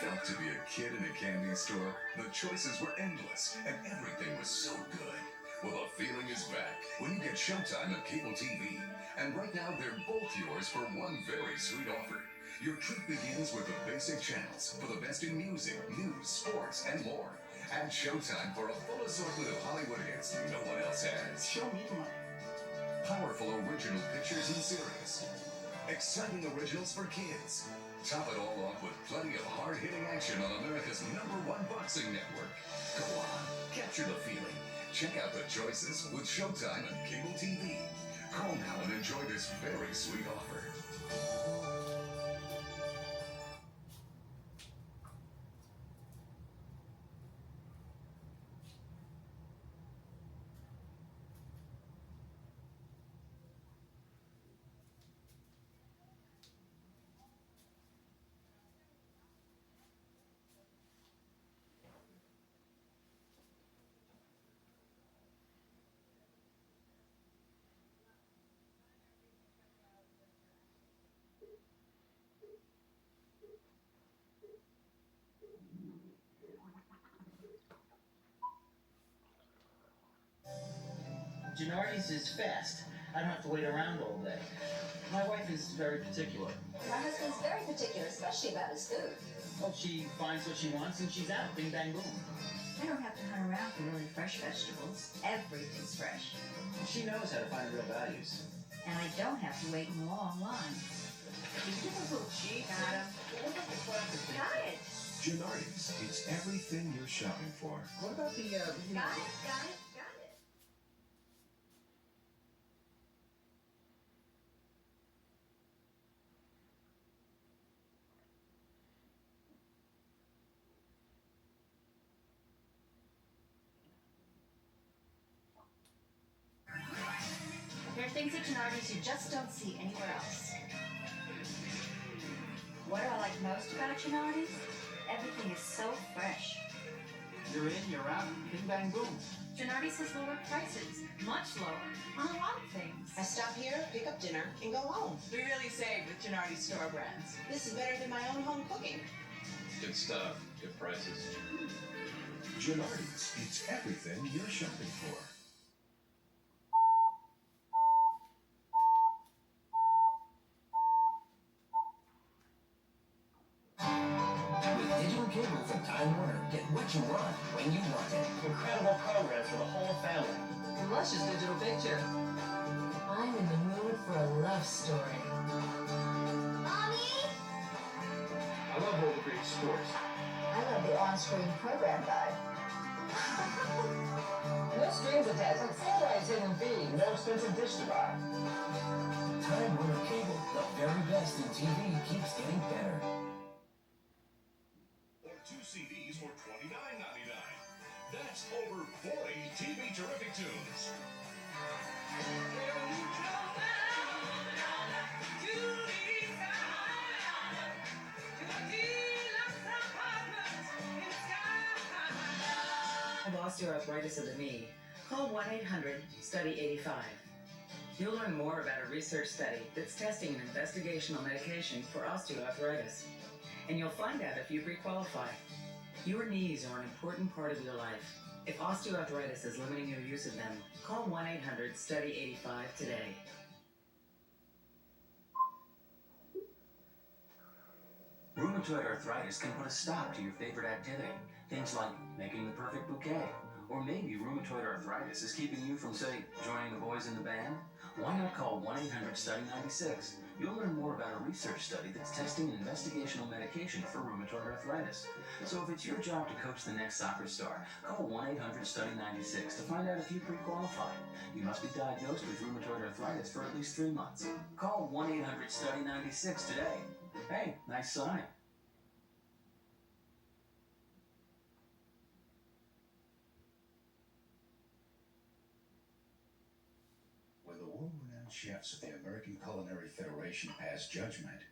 felt to be a kid in a candy store? The choices were endless, and everything was so good. Well, the feeling is back when you get Showtime at cable TV. And right now, they're both yours for one very sweet offer. Your treat begins with the basic channels for the best in music, news, sports, and more. Add Showtime for a full assortment of Hollywood hits no one else has. Show me one. Powerful original pictures and series. Exciting originals for kids. Top it all off with plenty of hard-hitting action on America's #1 boxing network. Go on, capture the feeling. Check out the choices with Showtime and cable TV. Call now and enjoy this very sweet offer. Gennardi's is fast. I don't have to wait around all day. My wife is very particular. My husband's very particular, especially about his food. Well, she finds what she wants and she's out. Bing, bang, boom. I don't have to hunt around for really fresh vegetables. Everything's fresh. She knows how to find real values. And I don't have to wait in long lines. Did you give us a little cheese? Got him. What about the classic? Got it. Gennardi's, it's everything you're shopping for. What about the, Got it, got it, got it. There are things at Gennardi's you just don't see anywhere else. What do I like most about Gennardi's? Everything is so fresh. You're in, you're out, bing, bang, boom. Gennardi's has lower prices, much lower, on a lot of things. I stop here, pick up dinner, and go home. We really save with Gennardi's store brands. This is better than my own home cooking. Good stuff, good prices. Gennardi's, it's everything you're shopping for. With digital cable from Time Warner, get what you want when you want it. Incredible programs for the whole family. A luscious digital picture. I'm in the mood for a love story. Mommy? I love Boulder Creek Sports. I love the on-screen program guide. No strings attached, like satellite hidden fees. No expensive dish to buy. Time Warner Cable, the very best in TV, keeps getting better. Or 2 CDs for $29.99. That's over 40 TV Terrific tunes. Of osteoarthritis of the knee, call 1-800-STUDY-85. You'll learn more about a research study that's testing an investigational medication for osteoarthritis. And you'll find out if you pre-qualify. Your knees are an important part of your life. If osteoarthritis is limiting your use of them, call 1-800-STUDY-85 today. Rheumatoid arthritis can put a stop to your favorite activity. Things like making the perfect bouquet. Or maybe rheumatoid arthritis is keeping you from, say, joining the boys in the band. Why not call 1-800-STUDY-96? You'll learn more about a research study that's testing an investigational medication for rheumatoid arthritis. So if it's your job to coach the next soccer star, call 1-800-STUDY-96 to find out if you pre-qualify. You must be diagnosed with rheumatoid arthritis for at least 3 months. Call 1-800-STUDY-96 today. Hey, nice sign. When the world-renowned chefs of the American Culinary Federation pass judgment,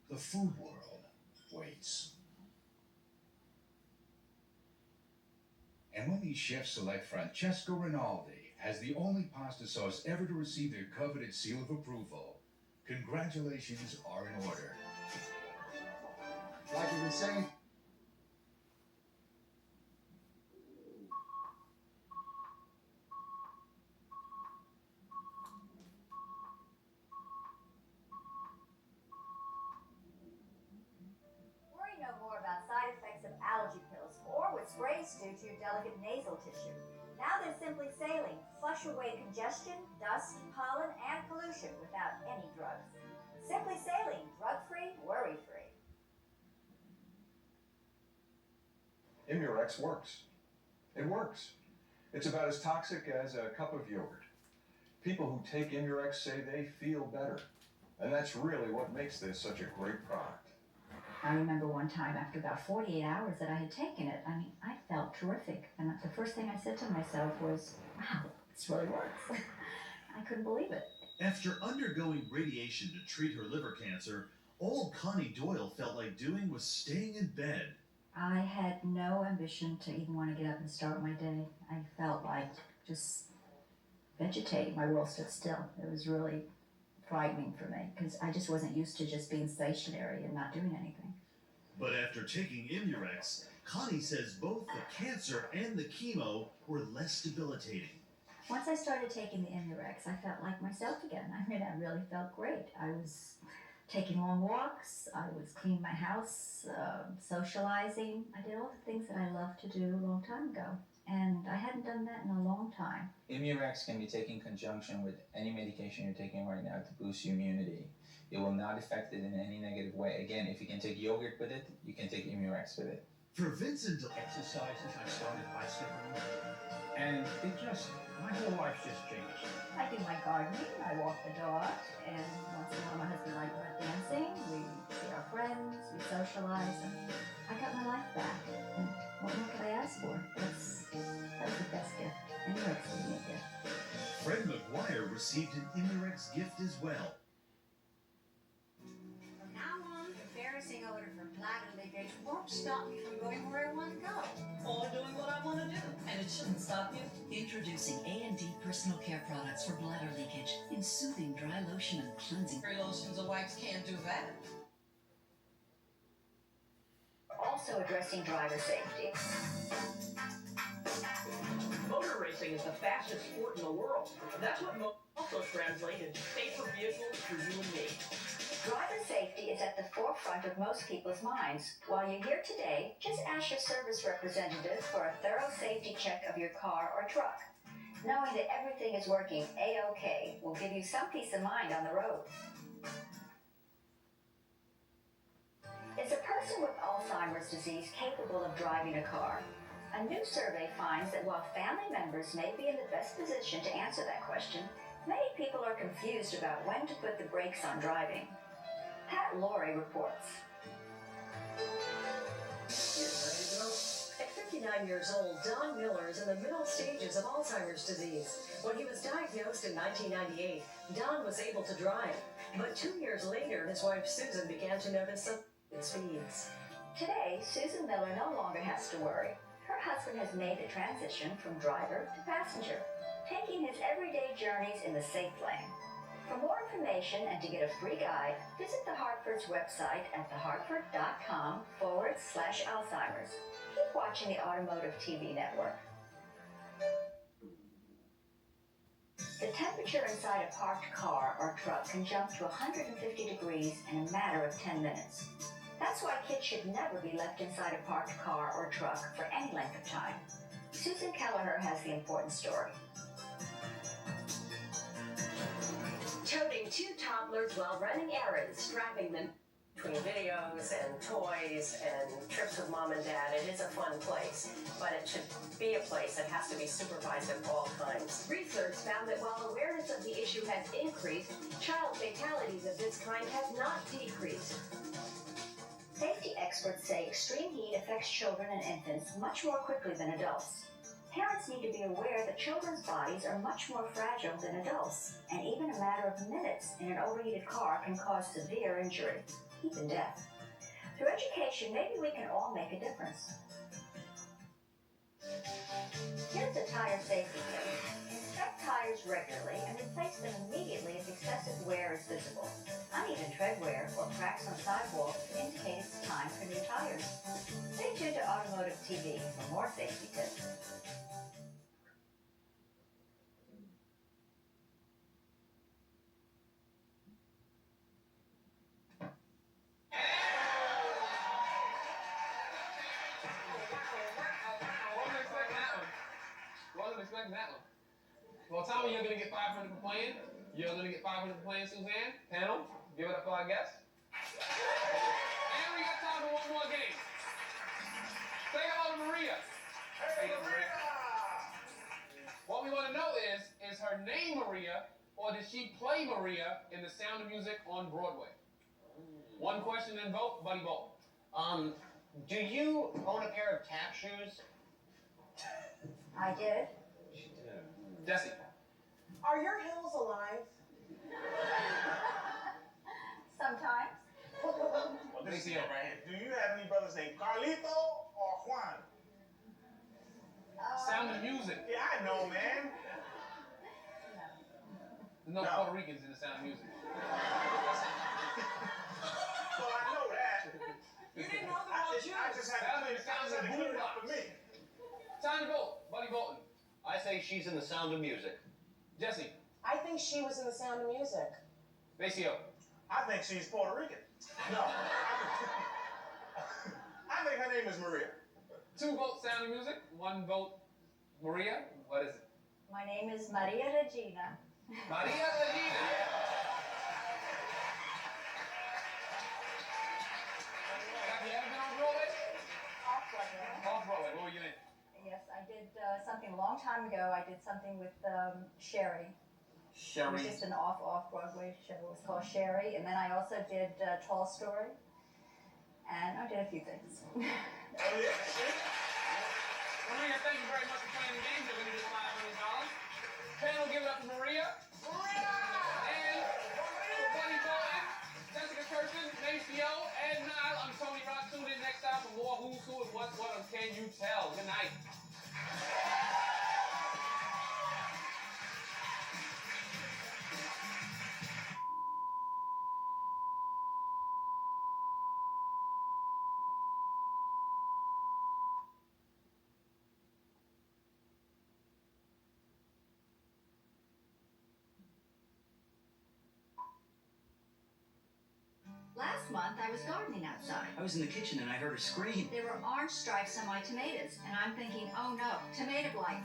the food world waits. And when these chefs select Francesco Rinaldi as the only pasta sauce ever to receive their coveted seal of approval, congratulations are in order. Like you've been saying. Worry no more about side effects of allergy pills or what sprays do to your delicate nasal tissue. Now there's Simply Saline. Flush away congestion, dust, pollen, and pollution without any drugs. Simply Saline, drug-free, worry-free. Immurex works. It works. It's about as toxic as a cup of yogurt. People who take Immurex say they feel better. And that's really what makes this such a great product. I remember one time after about 48 hours that I had taken it, I felt terrific. And the first thing I said to myself was, wow, this really works. I couldn't believe it. After undergoing radiation to treat her liver cancer, all Connie Doyle felt like doing was staying in bed. I had no ambition to even want to get up and start my day. I felt like just vegetating. My world stood still. It was really frightening for me because I just wasn't used to just being stationary and not doing anything. But after taking Immurex, Connie says both the cancer and the chemo were less debilitating. Once I started taking the Immurex, I felt like myself again. I mean, I really felt great. I was taking long walks, I was cleaning my house, socializing. I did all the things that I loved to do a long time ago. And I hadn't done that in a long time. Immurex can be taken in conjunction with any medication you're taking right now to boost your immunity. It will not affect it in any negative way. Again, if you can take yogurt with it, you can take Immurex with it. For Vincent, exercises, I started bicycling, and my whole life's just changed. I do my gardening, I walk the dog, and once in a while my husband and I go out dancing, we see our friends, we socialize, and I got my life back. And what more could I ask for? That was the best gift. Immurex gave me a gift. Fred McGuire received an Immurex gift as well. From now on, embarrassing odor from bladder leakage won't stop me from going where I want to go. Or doing what I want to do. And it shouldn't stop you. Introducing A&D personal care products for bladder leakage in soothing dry lotion and cleansing. Lotions or wipes can't do that. Also addressing driver safety. Motor racing is the fastest sport in the world. That's what also translated safer vehicles for you and me. Driver safety is at the forefront of most people's minds. While you're here today, just ask your service representative for a thorough safety check of your car or truck. Knowing that everything is working A-OK will give you some peace of mind on the road. Is a person with Alzheimer's disease capable of driving a car? A new survey finds that while family members may be in the best position to answer that question, many people are confused about when to put the brakes on driving. Pat Laurie reports. At 59 years old, Don Miller is in the middle stages of Alzheimer's disease. When he was diagnosed in 1998, Don was able to drive. But 2 years later, his wife Susan began to notice some speeds. Today, Susan Miller no longer has to worry. Her husband has made the transition from driver to passenger, taking his everyday journeys in the safe lane. For more information and to get a free guide, visit the Hartford's website at thehartford.com/Alzheimer's. Keep watching the Automotive TV network. The temperature inside a parked car or truck can jump to 150 degrees in a matter of 10 minutes. That's why kids should never be left inside a parked car or truck for any length of time. Susan Kelleher has the important story. Toting 2 toddlers while running errands, strapping them between videos and toys and trips with mom and dad. It is a fun place, but it should be a place that has to be supervised at all times. Research found that while awareness of the issue has increased, child fatalities of this kind have not decreased. Safety experts say extreme heat affects children and infants much more quickly than adults. Parents need to be aware that children's bodies are much more fragile than adults, and even a matter of minutes in an overheated car can cause severe injury, even death. Through education, maybe we can all make a difference. Here's a tire safety tip. Inspect tires regularly and replace them immediately if excessive wear is visible. Uneven tread wear or cracks on sidewalks indicate it's time for new tires. Stay tuned to Automotive TV for more safety tips. Wasn't expecting that one. Well, Tommy, you're gonna get 500 for playing. You're gonna get 500 for playing, Suzanne. Panel, give it up for our guests. And we got time for one more game. Say hello to Maria. Hey, Maria. What we want to know is her name Maria, or did she play Maria in The Sound of Music on Broadway? One question and vote, Buddy Bolt. Do you own a pair of tap shoes? I did. Jesse. Are your hills alive? Sometimes. Well, this is it right here. Do you have any brothers named Carlito or Juan? Sound of Music. Yeah, I know, man. There's no Puerto Ricans in The Sound of Music. Well, I know that. You didn't know the wrong I just had to clear it up for me. Time to vote. Buddy Bolton. I say she's in The Sound of Music. Jesse. I think she was in The Sound of Music. Maceo. I think she's Puerto Rican. No. I think her name is Maria. 2 votes Sound of Music, 1 vote Maria. What is it? My name is Maria Regina. Maria Regina. Have you ever been on Broadway? Off-Broadway. Off-Broadway. What were you in? Yes, I did something a long time ago. I did something with Sherry. It was just an off-Broadway show. It was called Sherry. And then I also did Tall Story. And I did a few things. Maria, thank you very much for playing the game. You're going to get $500. Panel, give it up to Maria. Maria! And for Buddy Bolton, Jessica Kirsten, Maceo, and Niall, I'm Tony Rock. Tune in next time for more Who's Who and What's What on Can You Tell. Good night. Last month, I was gardening outside. I was in the kitchen and I heard her scream. There were orange stripes on my tomatoes, and I'm thinking, oh no, tomato blight.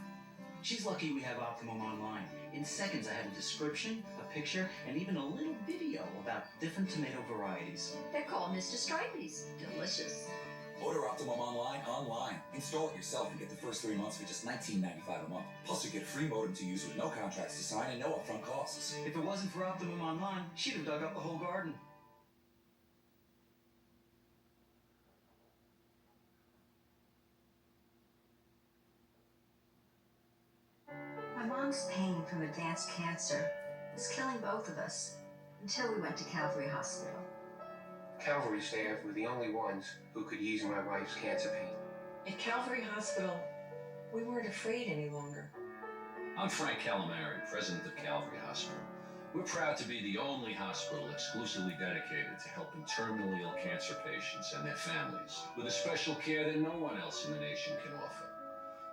She's lucky we have Optimum Online. In seconds, I had a description, a picture, and even a little video about different tomato varieties. They're called Mr. Stripey's. Delicious. Order Optimum online. Install it yourself and get the first 3 months for just $19.95 a month. Plus, you get a free modem to use with no contracts to sign and no upfront costs. If it wasn't for Optimum Online, she'd have dug up the whole garden. My mom's pain from advanced cancer was killing both of us until we went to Calvary Hospital. Calvary staff were the only ones who could ease my wife's cancer pain. At Calvary Hospital, we weren't afraid any longer. I'm Frank Calamari, president of Calvary Hospital. We're proud to be the only hospital exclusively dedicated to helping terminally ill cancer patients and their families with a special care that no one else in the nation can offer.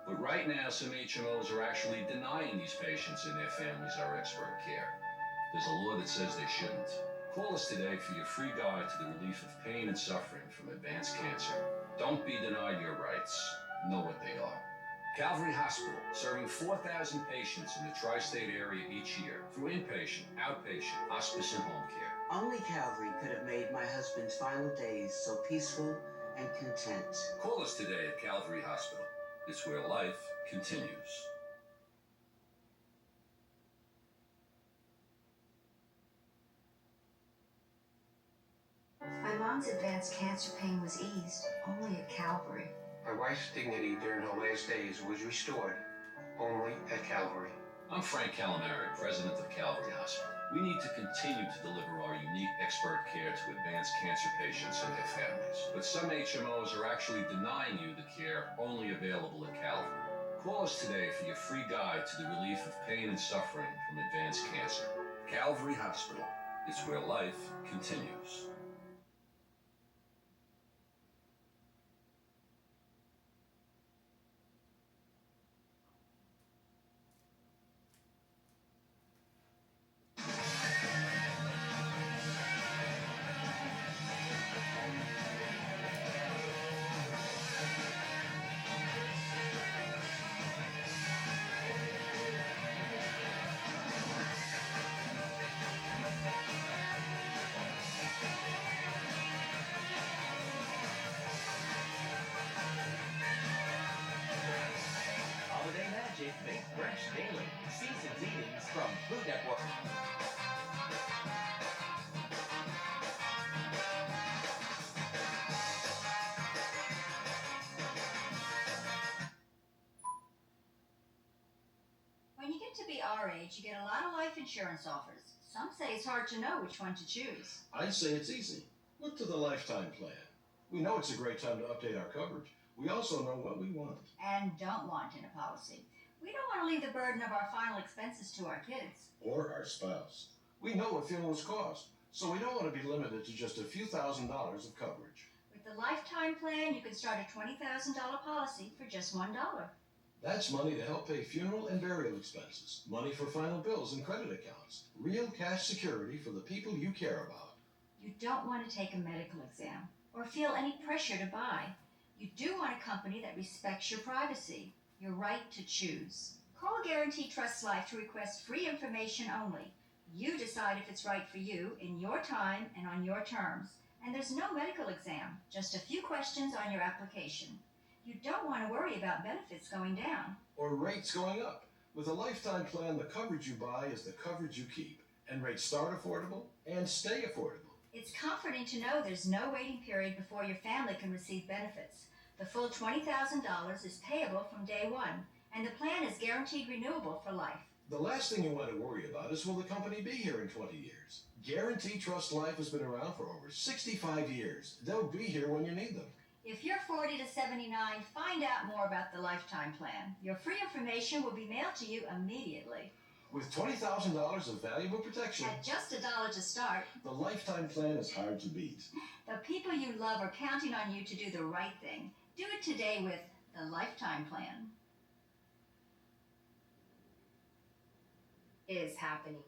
But right now, some HMOs are actually denying these patients and their families our expert care. There's a law that says they shouldn't. Call us today for your free guide to the relief of pain and suffering from advanced cancer. Don't be denied your rights. Know what they are. Calvary Hospital, serving 4,000 patients in the tri-state area each year through inpatient, outpatient, hospice, and home care. Only Calvary could have made my husband's final days so peaceful and content. Call us today at Calvary Hospital. It's where life continues. My mom's advanced cancer pain was eased only at Calvary. My wife's dignity during her last days was restored only at Calvary. I'm Frank Calamari, president of Calvary Hospital. We need to continue to deliver our unique expert care to advanced cancer patients and their families. But some HMOs are actually denying you the care only available at Calvary. Call us today for your free guide to the relief of pain and suffering from advanced cancer. Calvary Hospital. It's where life continues. Holiday Magic make fresh daily. Season's eatings from Food Network. When you get to be our age, you get a lot of life insurance offers. Some say it's hard to know which one to choose. I'd say it's easy. Look to the lifetime plan. We know it's a great time to update our coverage. We also know what we want. And don't want in a policy. We don't want to leave the burden of our final expenses to our kids. Or our spouse. We know what funerals cost, so we don't want to be limited to just a few $1,000s of coverage. With the lifetime plan, you can start a $20,000 policy for just $1. That's money to help pay funeral and burial expenses, money for final bills and credit accounts, real cash security for the people you care about. You don't want to take a medical exam or feel any pressure to buy. You do want a company that respects your privacy, your right to choose. Call Guarantee Trust Life to request free information only. You decide if it's right for you in your time and on your terms. And there's no medical exam, just a few questions on your application. You don't want to worry about benefits going down. Or rates going up. With a lifetime plan, the coverage you buy is the coverage you keep. And rates start affordable and stay affordable. It's comforting to know there's no waiting period before your family can receive benefits. The full $20,000 is payable from day one, and the plan is guaranteed renewable for life. The last thing you want to worry about is will the company be here in 20 years? Guarantee Trust Life has been around for over 65 years. They'll be here when you need them. If you're 40 to 79, find out more about the lifetime plan. Your free information will be mailed to you immediately. With $20,000 of valuable protection, At just $1 to start, the lifetime plan is hard to beat. the people you love are counting on you to do the right thing. Do it today with the lifetime plan. Is happening.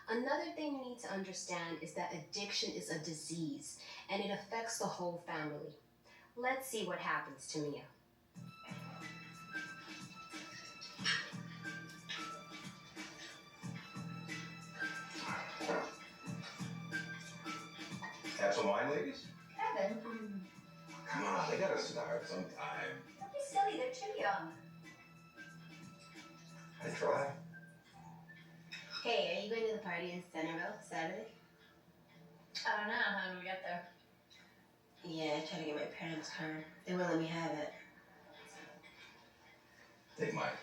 Another thing you need to understand is that addiction is a disease and it affects the whole family. Let's see what happens to Mia. Have some wine, ladies? Evan, Come on, they gotta start sometime. don't be silly, they're too young. I try. Hey, are you going to the party in Centerville Saturday? I don't know, how do we get there? Yeah, I tried to get my parents' car. They won't let me have it. Take mine.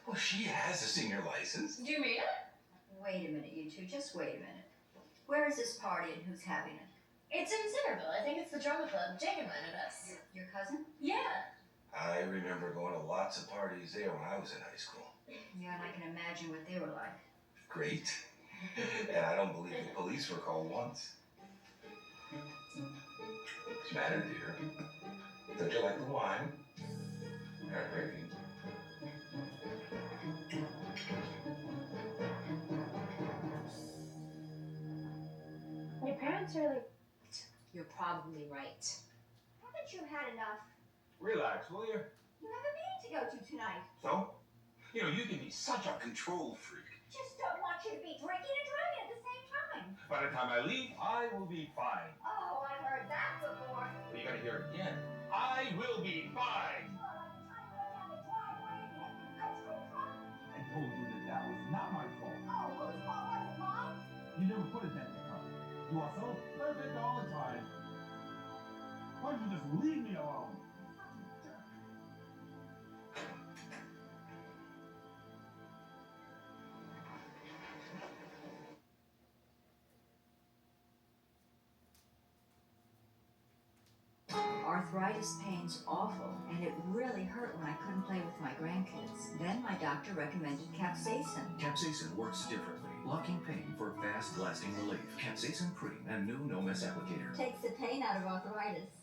Well, she has a senior license. Do you mean it? Wait a minute, you two, just wait a minute. Where is this party and who's having it? It's in Centerville. I think it's the drama club. Jake invited us. Your cousin? Yeah. I remember going to lots of parties there when I was in high school. Yeah, and I can imagine what they were like. Great. And I don't believe the police were called once. What's the matter, dear? Don't you like the wine? Heartbreaking. Your parents are like... You're probably right. Haven't you had enough? Relax, will you? You have a meeting to go to tonight. So? You know, you can be such a control freak. Just don't want you to be drinking and driving at the same time. By the time I leave, I will be fine. Oh, I've heard that before. Well, you gotta hear it again. I will be fine. I told you that that was not my fault. Oh, whose fault was it, Mom? You never put it in the cup. You are so perfect all the time. Why don't you just leave me alone? Arthur arthritis pain's awful, and it really hurt when I couldn't play with my grandkids. Then my doctor recommended capsaicin. Capsaicin works differently, blocking pain for fast-lasting relief. Capsaicin cream and new No Mess applicator. Takes the pain out of arthritis.